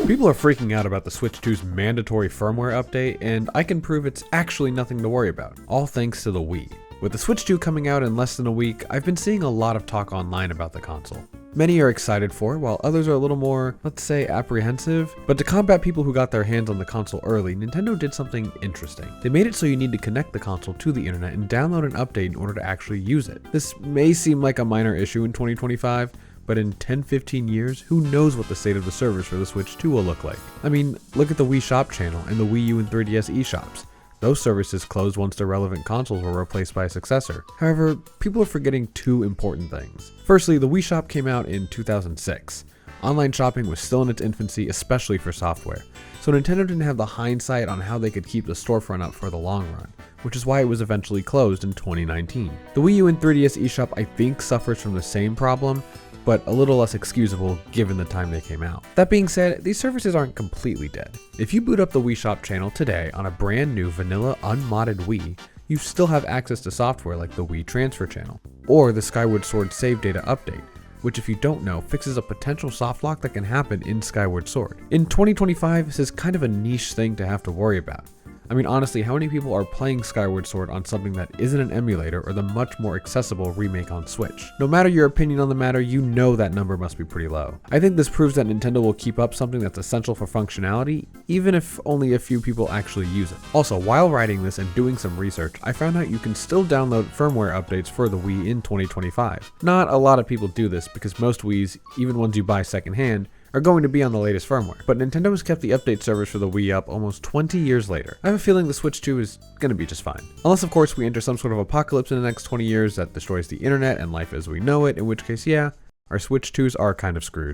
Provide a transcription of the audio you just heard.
People are freaking out about the Switch 2's mandatory firmware update, and I can prove it's actually nothing to worry about, all thanks to the Wii. With the Switch 2 coming out in less than a week, I've been seeing a lot of talk online about the console. Many are excited for it, while others are a little more, let's say, apprehensive. But to combat people who got their hands on the console early, Nintendo did something interesting. They made it so you need to connect the console to the internet and download an update in order to actually use it. This may seem like a minor issue in 2025, but in 10-15 years, who knows what the state of the servers for the Switch 2 will look like. I mean, look at the Wii Shop channel and the Wii U and 3DS eShops. Those services closed once the relevant consoles were replaced by a successor. However, people are forgetting two important things. Firstly, the Wii Shop came out in 2006. Online shopping was still in its infancy, especially for software, so Nintendo didn't have the hindsight on how they could keep the storefront up for the long run, which is why it was eventually closed in 2019. The Wii U and 3DS eShop I think suffers from the same problem, but a little less excusable given the time they came out. That being said, these services aren't completely dead. If you boot up the Wii Shop channel today on a brand new vanilla unmodded Wii, you still have access to software like the Wii Transfer channel, or the Skyward Sword save data update, which if you don't know, fixes a potential soft lock that can happen in Skyward Sword. In 2025, this is kind of a niche thing to have to worry about. I mean, honestly, how many people are playing Skyward Sword on something that isn't an emulator or the much more accessible remake on Switch? No matter your opinion on the matter, you know that number must be pretty low. I think this proves that Nintendo will keep up something that's essential for functionality, even if only a few people actually use it. Also, while writing this and doing some research, I found out you can still download firmware updates for the Wii in 2025. Not a lot of people do this because most Wiis, even ones you buy secondhand, are going to be on the latest firmware, but Nintendo has kept the update service for the Wii up almost 20 years later. I have a feeling the Switch 2 is going to be just fine. Unless of course we enter some sort of apocalypse in the next 20 years that destroys the internet and life as we know it, in which case yeah, our Switch 2s are kind of screwed.